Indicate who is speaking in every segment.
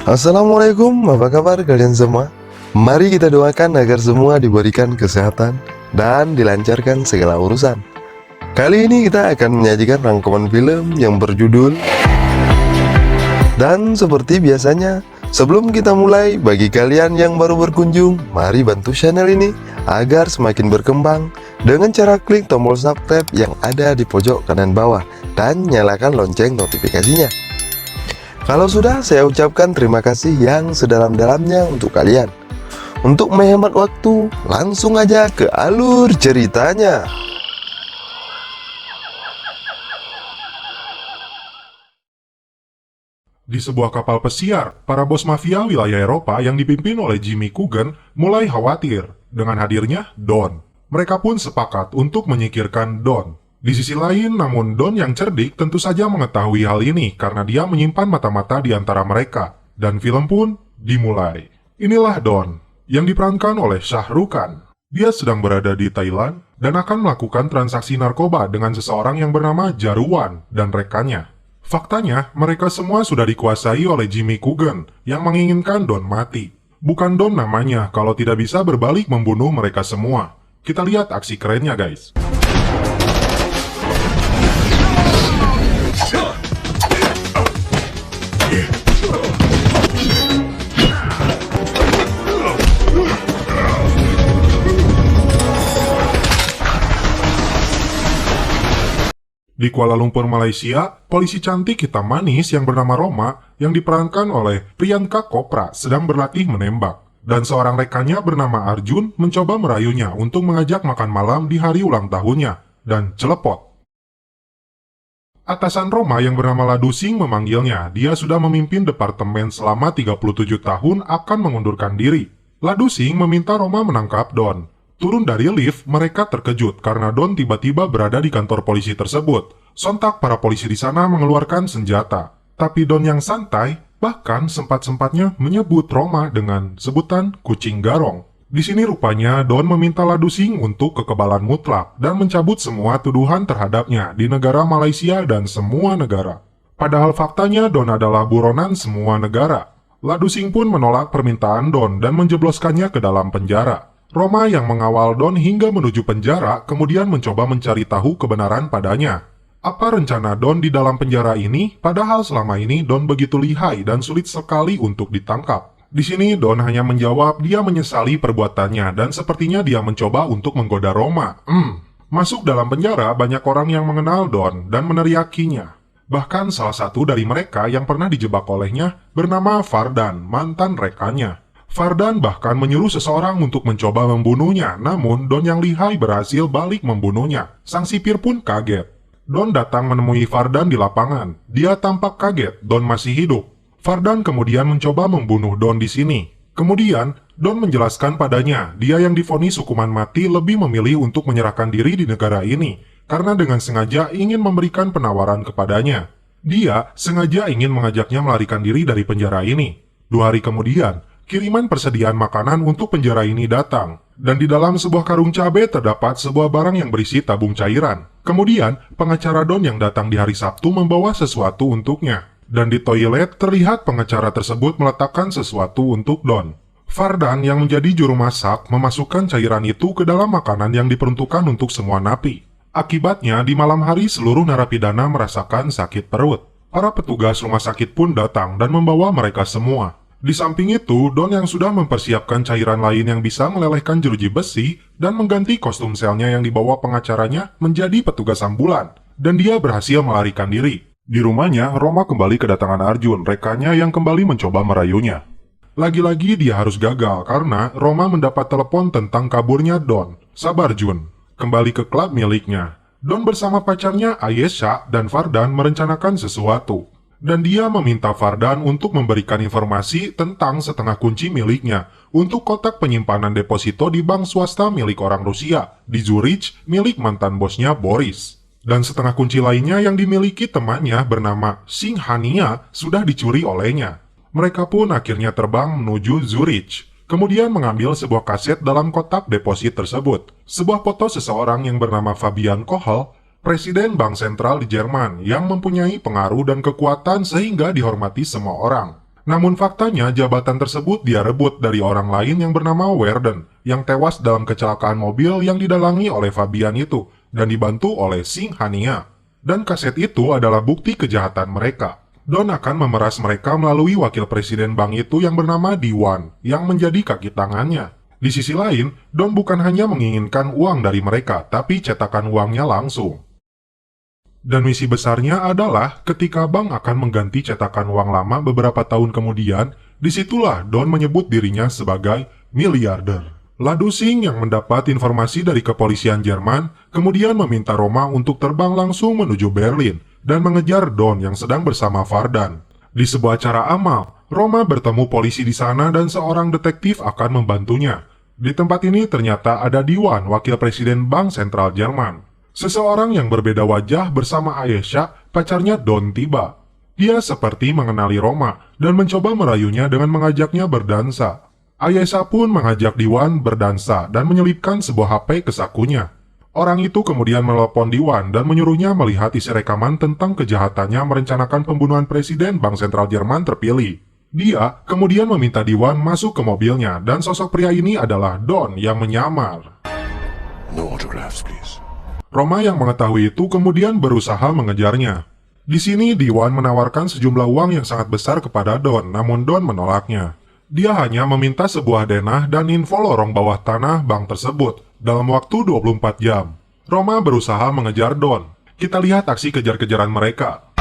Speaker 1: Assalamualaikum, apa kabar kalian semua? Mari kita doakan agar semua diberikan kesehatan dan dilancarkan segala urusan. Kali ini kita akan menyajikan rangkuman film yang berjudul. Dan seperti biasanya, sebelum kita mulai, bagi kalian yang baru berkunjung, mari bantu channel ini agar semakin berkembang dengan cara klik tombol subscribe yang ada di pojok kanan bawah dan nyalakan lonceng notifikasinya. Kalau sudah, saya ucapkan terima kasih yang sedalam-dalamnya untuk kalian. Untuk menghemat waktu, langsung aja ke alur ceritanya.
Speaker 2: Di sebuah kapal pesiar, para bos mafia wilayah Eropa yang dipimpin oleh Jimmy Coogan mulai khawatir dengan hadirnya Don. Mereka pun sepakat untuk menyingkirkan Don. Di sisi lain, namun Don yang cerdik tentu saja mengetahui hal ini karena dia menyimpan mata-mata di antara mereka. Dan film pun dimulai. Inilah Don, yang diperankan oleh Shah Rukh Khan. Dia sedang berada di Thailand dan akan melakukan transaksi narkoba dengan seseorang yang bernama Jaruan dan rekannya. Faktanya, mereka semua sudah dikuasai oleh Jimmy Coogan yang menginginkan Don mati. Bukan Don namanya kalau tidak bisa berbalik membunuh mereka semua. Kita lihat aksi kerennya, guys. Di Kuala Lumpur, Malaysia, polisi cantik hitam manis yang bernama Roma yang diperankan oleh Priyanka Chopra sedang berlatih menembak. Dan seorang rekannya bernama Arjun mencoba merayunya untuk mengajak makan malam di hari ulang tahunnya. Dan celepot. Atasan Roma yang bernama Ladu Singh memanggilnya. Dia sudah memimpin departemen selama 37 tahun akan mengundurkan diri. Ladu Singh meminta Roma menangkap Don. Turun dari lift, mereka terkejut karena Don tiba-tiba berada di kantor polisi tersebut. Sontak para polisi di sana mengeluarkan senjata. Tapi Don yang santai, bahkan sempat-sempatnya menyebut Roma dengan sebutan kucing garong. Di sini rupanya Don meminta Ladu Singh untuk kekebalan mutlak dan mencabut semua tuduhan terhadapnya di negara Malaysia dan semua negara. Padahal faktanya Don adalah buronan semua negara. Ladu Singh pun menolak permintaan Don dan menjebloskannya ke dalam penjara. Roma yang mengawal Don hingga menuju penjara kemudian mencoba mencari tahu kebenaran padanya. Apa rencana Don di dalam penjara ini? Padahal selama ini Don begitu lihai dan sulit sekali untuk ditangkap. Di sini Don hanya menjawab dia menyesali perbuatannya dan sepertinya dia mencoba untuk menggoda Roma. Masuk dalam penjara banyak orang yang mengenal Don dan meneriakinya. Bahkan salah satu dari mereka yang pernah dijebak olehnya bernama Fardan, mantan rekannya. Fardan bahkan menyuruh seseorang untuk mencoba membunuhnya, namun Don yang lihai berhasil balik membunuhnya. Sang sipir pun kaget. Don datang menemui Fardan di lapangan. Dia tampak kaget, Don masih hidup. Fardan kemudian mencoba membunuh Don di sini. Kemudian, Don menjelaskan padanya, dia yang divonis hukuman mati lebih memilih untuk menyerahkan diri di negara ini, karena dengan sengaja ingin memberikan penawaran kepadanya. Dia sengaja ingin mengajaknya melarikan diri dari penjara ini. 2 hari kemudian, kiriman persediaan makanan untuk penjara ini datang, dan di dalam sebuah karung cabai terdapat sebuah barang yang berisi tabung cairan. Kemudian, pengacara Don yang datang di hari Sabtu membawa sesuatu untuknya, dan di toilet terlihat pengacara tersebut meletakkan sesuatu untuk Don. Fardan yang menjadi juru masak memasukkan cairan itu ke dalam makanan yang diperuntukkan untuk semua napi. Akibatnya, di malam hari seluruh narapidana merasakan sakit perut. Para petugas rumah sakit pun datang dan membawa mereka semua. Di samping itu, Don yang sudah mempersiapkan cairan lain yang bisa melelehkan jeruji besi dan mengganti kostum selnya yang dibawa pengacaranya menjadi petugas ambulan, dan dia berhasil melarikan diri. Di rumahnya, Roma kembali kedatangan Arjun, rekannya yang kembali mencoba merayunya. Lagi-lagi dia harus gagal karena Roma mendapat telepon tentang kaburnya Don. Sabar Jun, kembali ke klub miliknya. Don bersama pacarnya Ayesha dan Fardan merencanakan sesuatu. Dan dia meminta Fardan untuk memberikan informasi tentang setengah kunci miliknya untuk kotak penyimpanan deposito di bank swasta milik orang Rusia di Zurich milik mantan bosnya Boris. Dan setengah kunci lainnya yang dimiliki temannya bernama Singhania sudah dicuri olehnya. Mereka pun akhirnya terbang menuju Zurich. Kemudian mengambil sebuah kaset dalam kotak deposit tersebut. Sebuah foto seseorang yang bernama Fabian Kohl, Presiden Bank Sentral di Jerman yang mempunyai pengaruh dan kekuatan sehingga dihormati semua orang. Namun faktanya jabatan tersebut dia rebut dari orang lain yang bernama Werden, yang tewas dalam kecelakaan mobil yang didalangi oleh Fabian itu, dan dibantu oleh Sing Hania. Dan kaset itu adalah bukti kejahatan mereka. Don akan memeras mereka melalui wakil presiden bank itu yang bernama Diwan, yang menjadi kaki tangannya. Di sisi lain, Don bukan hanya menginginkan uang dari mereka, tapi cetakan uangnya langsung. Dan misi besarnya adalah ketika bank akan mengganti cetakan uang lama beberapa tahun kemudian, disitulah Don menyebut dirinya sebagai miliarder. Ladusing yang mendapat informasi dari kepolisian Jerman, kemudian meminta Roma untuk terbang langsung menuju Berlin dan mengejar Don yang sedang bersama Vardan. Di sebuah acara amal, Roma bertemu polisi di sana dan seorang detektif akan membantunya. Di tempat ini ternyata ada Diwan, wakil presiden Bank Sentral Jerman. Seseorang yang berbeda wajah bersama Ayesha, pacarnya Don tiba. Dia seperti mengenali Roma dan mencoba merayunya dengan mengajaknya berdansa. Ayesha pun mengajak Diwan berdansa dan menyelipkan sebuah HP ke sakunya. Orang itu kemudian menelepon Diwan dan menyuruhnya melihat isi rekaman tentang kejahatannya merencanakan pembunuhan presiden Bank Sentral Jerman terpilih. Dia kemudian meminta Diwan masuk ke mobilnya dan sosok pria ini adalah Don yang menyamar.
Speaker 3: No autographs, please.
Speaker 2: Roma yang mengetahui itu kemudian berusaha mengejarnya. Di sini Diwan menawarkan sejumlah uang yang sangat besar kepada Don, namun Don menolaknya. Dia hanya meminta sebuah denah dan info lorong bawah tanah bank tersebut dalam waktu 24 jam. Roma berusaha mengejar Don. Kita lihat aksi kejar-kejaran mereka.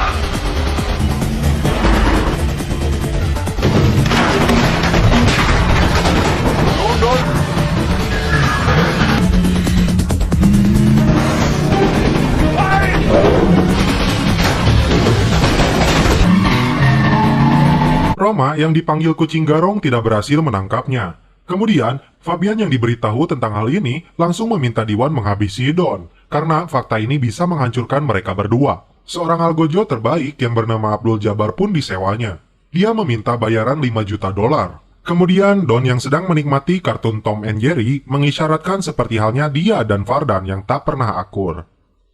Speaker 2: Roma yang dipanggil kucing garong tidak berhasil menangkapnya. Kemudian, Fabian yang diberitahu tentang hal ini langsung meminta Diwan menghabisi Don, karena fakta ini bisa menghancurkan mereka berdua. Seorang algojo terbaik yang bernama Abdul Jabbar pun disewanya. Dia meminta bayaran 5 juta dolar. Kemudian, Don yang sedang menikmati kartun Tom and Jerry mengisyaratkan seperti halnya dia dan Vardan yang tak pernah akur.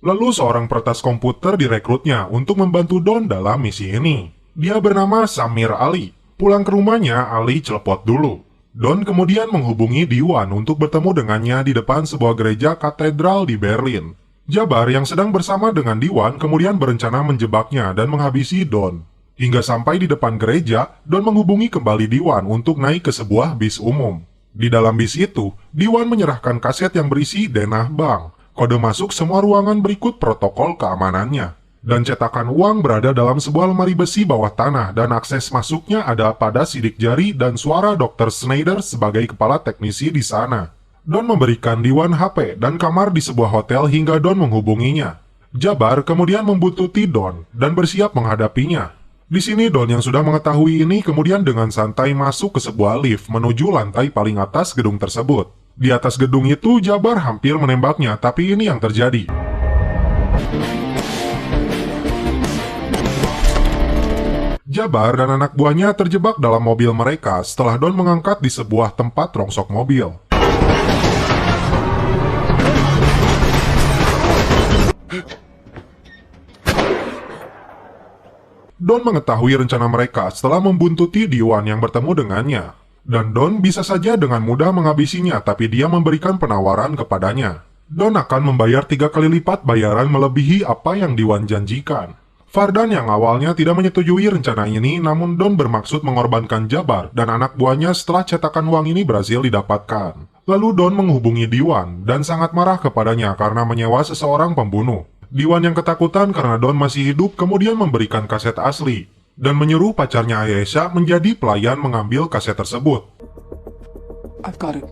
Speaker 2: Lalu seorang peretas komputer direkrutnya untuk membantu Don dalam misi ini. Dia bernama Samir Ali. Pulang ke rumahnya, Ali celepot dulu. Don kemudian menghubungi Diwan untuk bertemu dengannya di depan sebuah gereja katedral di Berlin. Jabbar yang sedang bersama dengan Diwan kemudian berencana menjebaknya dan menghabisi Don. Hingga sampai di depan gereja, Don menghubungi kembali Diwan untuk naik ke sebuah bis umum. Di dalam bis itu, Diwan menyerahkan kaset yang berisi denah bank. Kode masuk semua ruangan berikut protokol keamanannya. Dan cetakan uang berada dalam sebuah lemari besi bawah tanah dan akses masuknya ada pada sidik jari dan suara Dr. Schneider sebagai kepala teknisi di sana. Don memberikan Diwan HP dan kamar di sebuah hotel hingga Don menghubunginya. Jabbar kemudian membuntuti Don dan bersiap menghadapinya. Di sini Don yang sudah mengetahui ini kemudian dengan santai masuk ke sebuah lift menuju lantai paling atas gedung tersebut. Di atas gedung itu Jabbar hampir menembaknya, tapi ini yang terjadi. Jabbar dan anak buahnya terjebak dalam mobil mereka setelah Don mengangkat di sebuah tempat rongsok mobil. Don mengetahui rencana mereka setelah membuntuti Diwan yang bertemu dengannya. Dan Don bisa saja dengan mudah menghabisinya, tapi dia memberikan penawaran kepadanya. Don akan membayar 3 kali lipat bayaran melebihi apa yang Diwan janjikan. Vardan yang awalnya tidak menyetujui rencana ini, namun Don bermaksud mengorbankan Jabbar dan anak buahnya setelah cetakan uang ini berhasil didapatkan. Lalu Don menghubungi Diwan dan sangat marah kepadanya karena menyewa seseorang pembunuh. Diwan yang ketakutan karena Don masih hidup kemudian memberikan kaset asli dan menyuruh pacarnya Ayesha menjadi pelayan mengambil kaset tersebut.
Speaker 3: I've got it.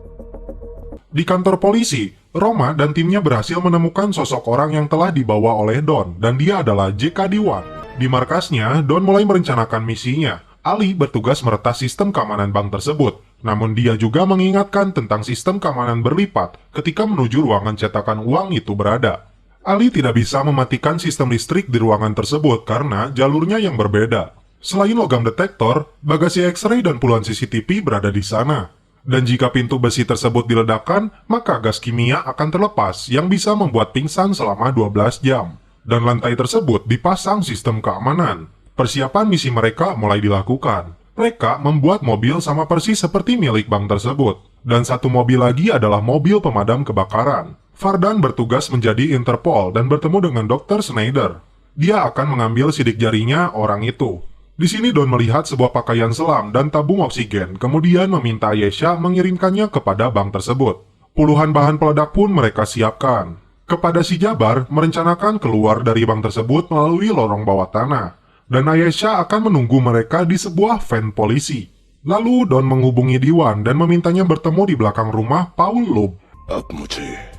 Speaker 2: Di kantor polisi, Roma dan timnya berhasil menemukan sosok orang yang telah dibawa oleh Don, dan dia adalah J.K. Diwan. Di markasnya, Don mulai merencanakan misinya. Ali bertugas meretas sistem keamanan bank tersebut, namun dia juga mengingatkan tentang sistem keamanan berlipat ketika menuju ruangan cetakan uang itu berada. Ali tidak bisa mematikan sistem listrik di ruangan tersebut karena jalurnya yang berbeda. Selain logam detektor, bagasi X-ray dan puluhan CCTV berada di sana. Dan jika pintu besi tersebut diledakkan, maka gas kimia akan terlepas yang bisa membuat pingsan selama 12 jam. Dan lantai tersebut dipasang sistem keamanan. Persiapan misi mereka mulai dilakukan. Mereka membuat mobil sama persis seperti milik bank tersebut. Dan satu mobil lagi adalah mobil pemadam kebakaran. Vardan bertugas menjadi Interpol dan bertemu dengan Dr. Schneider. Dia akan mengambil sidik jarinya orang itu. Di sini Don melihat sebuah pakaian selam dan tabung oksigen, kemudian meminta Ayesha mengirimkannya kepada bank tersebut. Puluhan bahan peledak pun mereka siapkan. Kepada si Jabar, merencanakan keluar dari bank tersebut melalui lorong bawah tanah. Dan Ayesha akan menunggu mereka di sebuah van polisi. Lalu Don menghubungi Diwan dan memintanya bertemu di belakang rumah Paul Loeb.
Speaker 3: अब मुझे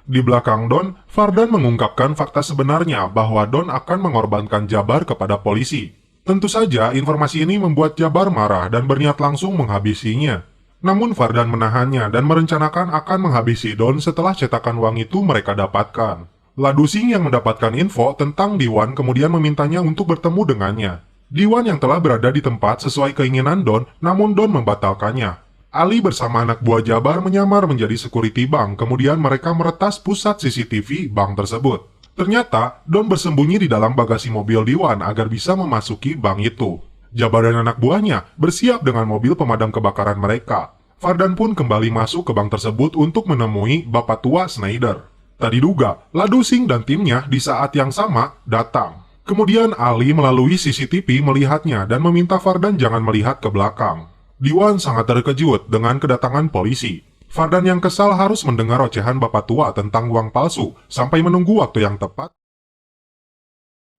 Speaker 2: Di belakang Don, Vardan mengungkapkan fakta sebenarnya bahwa Don akan mengorbankan Jabar kepada polisi. Tentu saja informasi ini membuat Jabar marah dan berniat langsung menghabisinya. Namun Vardan menahannya dan merencanakan akan menghabisi Don setelah cetakan uang itu mereka dapatkan. Ladusing yang mendapatkan info tentang Diwan kemudian memintanya untuk bertemu dengannya. Diwan yang telah berada di tempat sesuai keinginan Don, namun Don membatalkannya. Ali bersama anak buah Jabar menyamar menjadi security bank, kemudian mereka meretas pusat CCTV bank tersebut. Ternyata, Don bersembunyi di dalam bagasi mobil Diwan agar bisa memasuki bank itu. Jabar dan anak buahnya bersiap dengan mobil pemadam kebakaran mereka. Vardan pun kembali masuk ke bank tersebut untuk menemui Bapak tua Schneider. Tak diduga, Ladusing dan timnya di saat yang sama datang. Kemudian Ali melalui CCTV melihatnya dan meminta Vardan jangan melihat ke belakang. Diwan sangat terkejut dengan kedatangan polisi. Vardan yang kesal harus mendengar ocehan bapak tua tentang uang palsu sampai menunggu waktu yang tepat.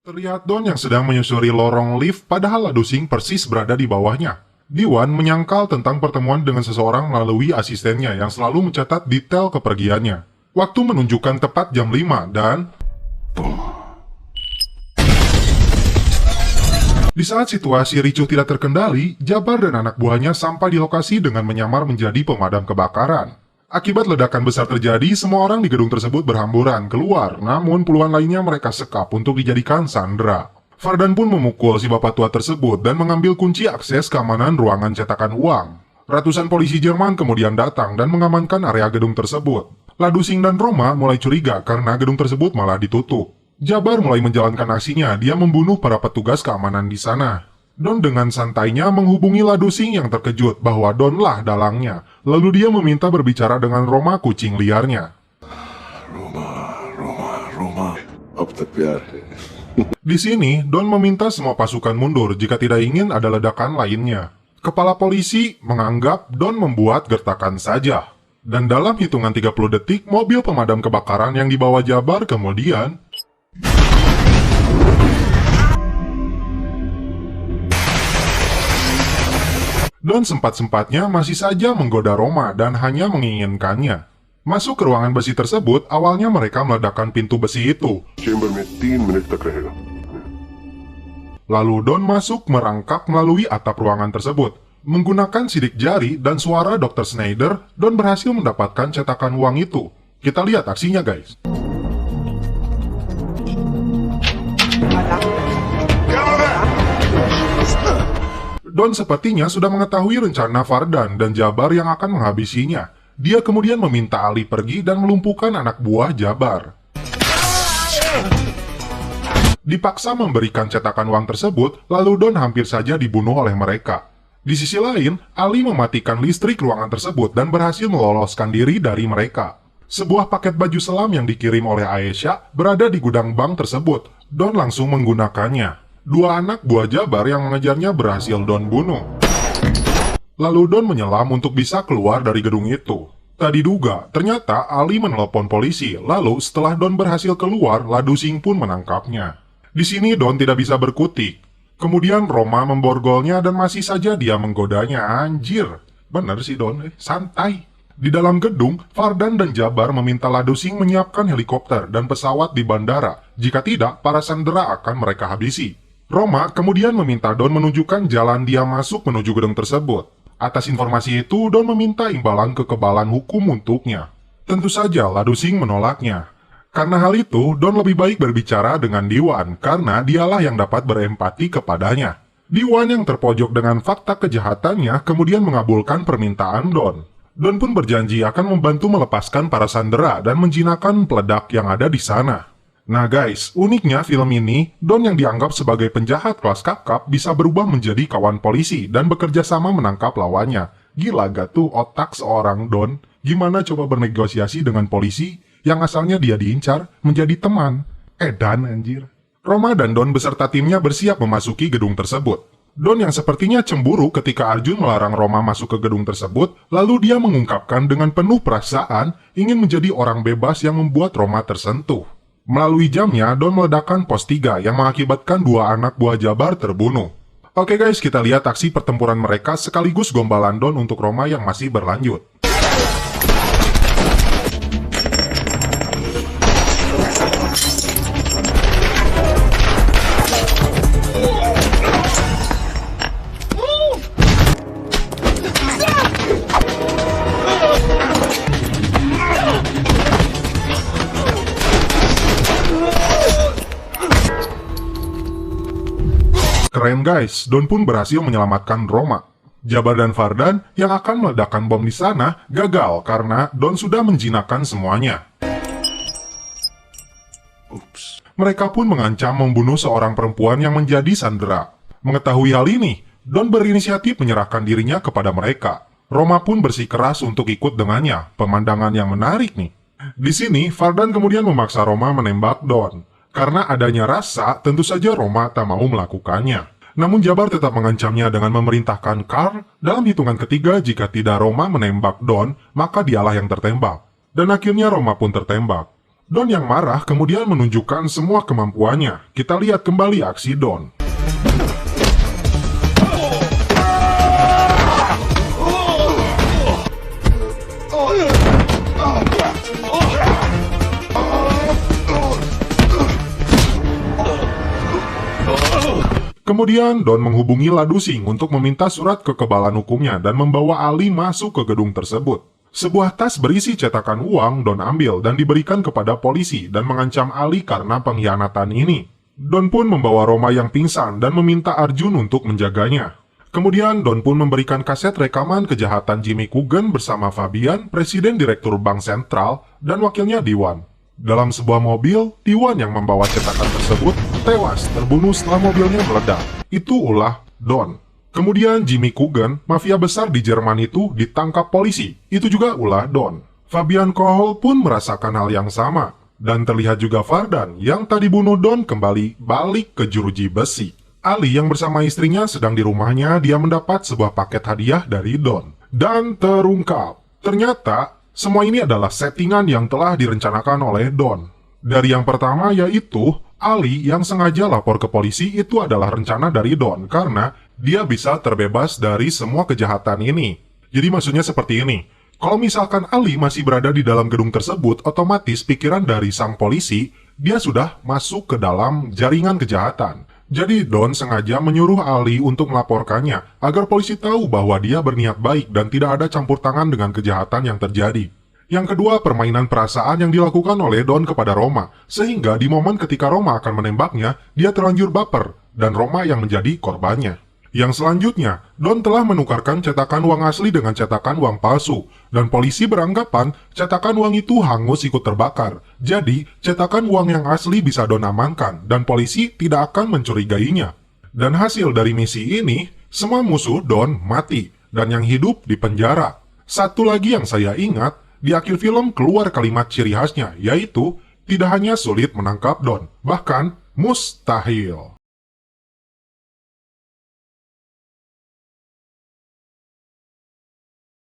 Speaker 2: Terlihat Don yang sedang menyusuri lorong lift padahal Ladusing persis berada di bawahnya. Diwan menyangkal tentang pertemuan dengan seseorang melalui asistennya yang selalu mencatat detail kepergiannya. Waktu menunjukkan tepat jam 5 dan... Di saat situasi ricuh tidak terkendali, Jabar dan anak buahnya sampai di lokasi dengan menyamar menjadi pemadam kebakaran. Akibat ledakan besar terjadi, semua orang di gedung tersebut berhamburan keluar, namun puluhan lainnya mereka sekap untuk dijadikan sandera. Vardan pun memukul si bapak tua tersebut dan mengambil kunci akses keamanan ruangan cetakan uang. Ratusan polisi Jerman kemudian datang dan mengamankan area gedung tersebut. Ladusing dan Roma mulai curiga karena gedung tersebut malah ditutup. Jabar mulai menjalankan aksinya, dia membunuh para petugas keamanan di sana. Don dengan santainya menghubungi Ladusing yang terkejut bahwa Donlah dalangnya. Lalu dia meminta berbicara dengan Roma kucing liarnya.
Speaker 3: Roma अब तक प्यार है
Speaker 2: Di sini, Don meminta semua pasukan mundur jika tidak ingin ada ledakan lainnya. Kepala polisi menganggap Don membuat gertakan saja. Dan dalam hitungan 30 detik, mobil pemadam kebakaran yang dibawa Jabar kemudian... Don sempat-sempatnya masih saja menggoda Roma dan hanya menginginkannya. Masuk ke ruangan besi tersebut, awalnya mereka meledakkan pintu besi itu.
Speaker 3: Chamber में 3 मिनट तक रहेगा
Speaker 2: Lalu Don masuk merangkak melalui atap ruangan tersebut. Menggunakan sidik jari dan suara Dr. Schneider, Don berhasil mendapatkan cetakan uang itu. Kita lihat aksinya, guys. Don sepertinya sudah mengetahui rencana Vardan dan Jabar yang akan menghabisinya. Dia kemudian meminta Ali pergi dan melumpuhkan anak buah Jabar. Dipaksa memberikan cetakan uang tersebut, lalu Don hampir saja dibunuh oleh mereka. Di sisi lain, Ali mematikan listrik ruangan tersebut dan berhasil meloloskan diri dari mereka. Sebuah paket baju selam yang dikirim oleh Ayesha berada di gudang bank tersebut. Don langsung menggunakannya. Dua anak buah Jabar yang mengejarnya berhasil Don bunuh. Lalu Don menyelam untuk bisa keluar dari gedung itu. Tak diduga, ternyata Ali menelepon polisi. Lalu setelah Don berhasil keluar, Ladusing pun menangkapnya. Di sini Don tidak bisa berkutik. Kemudian Roma memborgolnya dan masih saja dia menggodanya. Anjir, bener sih Don, santai. Di dalam gedung, Vardan dan Jabar meminta Ladusing menyiapkan helikopter dan pesawat di bandara. Jika tidak, para sandera akan mereka habisi. Roma kemudian meminta Don menunjukkan jalan dia masuk menuju gedung tersebut. Atas informasi itu, Don meminta imbalan kekebalan hukum untuknya. Tentu saja Ladusing menolaknya. Karena hal itu, Don lebih baik berbicara dengan Diwan, karena dialah yang dapat berempati kepadanya. Diwan yang terpojok dengan fakta kejahatannya kemudian mengabulkan permintaan Don. Don pun berjanji akan membantu melepaskan para sandera dan menjinakkan peledak yang ada di sana. Nah guys, uniknya film ini, Don yang dianggap sebagai penjahat kelas kakap bisa berubah menjadi kawan polisi dan bekerja sama menangkap lawannya. Gila gak tuh otak seorang Don? Gimana coba bernegosiasi dengan polisi yang asalnya dia diincar menjadi teman? Edan anjir. Roma dan Don beserta timnya bersiap memasuki gedung tersebut. Don yang sepertinya cemburu ketika Arjun melarang Roma masuk ke gedung tersebut, lalu dia mengungkapkan dengan penuh perasaan ingin menjadi orang bebas yang membuat Roma tersentuh. Melalui jamnya, Don meledakkan pos 3 yang mengakibatkan 2 anak buah Jabar terbunuh. Oke guys, kita lihat aksi pertempuran mereka sekaligus gombalan Don untuk Roma yang masih berlanjut. Keren guys, Don pun berhasil menyelamatkan Roma. Jabar dan Vardan yang akan meledakkan bom di sana gagal karena Don sudah menjinakkan semuanya. Mereka pun mengancam membunuh seorang perempuan yang menjadi sandera. Mengetahui hal ini, Don berinisiatif menyerahkan dirinya kepada mereka. Roma pun bersikeras untuk ikut dengannya, pemandangan yang menarik nih. Di sini, Vardan kemudian memaksa Roma menembak Don. Karena adanya rasa, tentu saja Roma tak mau melakukannya. Namun Jabar tetap mengancamnya dengan memerintahkan Karl dalam hitungan ketiga jika tidak Roma menembak Don, maka dialah yang tertembak. Dan akhirnya Roma pun tertembak. Don yang marah kemudian menunjukkan semua kemampuannya. Kita lihat kembali aksi Don. Kemudian Don menghubungi Ladusing untuk meminta surat kekebalan hukumnya dan membawa Ali masuk ke gedung tersebut. Sebuah tas berisi cetakan uang Don ambil dan diberikan kepada polisi dan mengancam Ali karena pengkhianatan ini. Don pun membawa Roma yang pingsan dan meminta Arjun untuk menjaganya. Kemudian Don pun memberikan kaset rekaman kejahatan Jimmy Coogan bersama Fabian, Presiden Direktur Bank Sentral, dan wakilnya Diwan. Dalam sebuah mobil, Diwan yang membawa cetakan tersebut tewas terbunuh setelah mobilnya meledak. Itu ulah Don. Kemudian Jimmy Coogan, mafia besar di Jerman itu ditangkap polisi. Itu juga ulah Don. Fabian Kohl pun merasakan hal yang sama. Dan terlihat juga Vardan yang tadi bunuh Don kembali balik ke jeruji besi. Ali yang bersama istrinya sedang di rumahnya, dia mendapat sebuah paket hadiah dari Don. Dan terungkap, ternyata semua ini adalah settingan yang telah direncanakan oleh Don. Dari yang pertama yaitu, Ali yang sengaja lapor ke polisi itu adalah rencana dari Don karena dia bisa terbebas dari semua kejahatan ini. Jadi maksudnya seperti ini, kalau misalkan Ali masih berada di dalam gedung tersebut, otomatis pikiran dari sang polisi, dia sudah masuk ke dalam jaringan kejahatan. Jadi Don sengaja menyuruh Ali untuk melaporkannya agar polisi tahu bahwa dia berniat baik dan tidak ada campur tangan dengan kejahatan yang terjadi. Yang kedua, permainan perasaan yang dilakukan oleh Don kepada Roma, sehingga di momen ketika Roma akan menembaknya, dia terlanjur baper, dan Roma yang menjadi korbannya. Yang selanjutnya, Don telah menukarkan cetakan uang asli dengan cetakan uang palsu, dan polisi beranggapan cetakan uang itu hangus ikut terbakar. Jadi, cetakan uang yang asli bisa Don amankan, dan polisi tidak akan mencurigainya. Dan hasil dari misi ini, semua musuh Don mati, dan yang hidup di penjara. Satu lagi yang saya ingat, di akhir film keluar kalimat ciri khasnya, yaitu tidak hanya sulit menangkap Don, bahkan mustahil.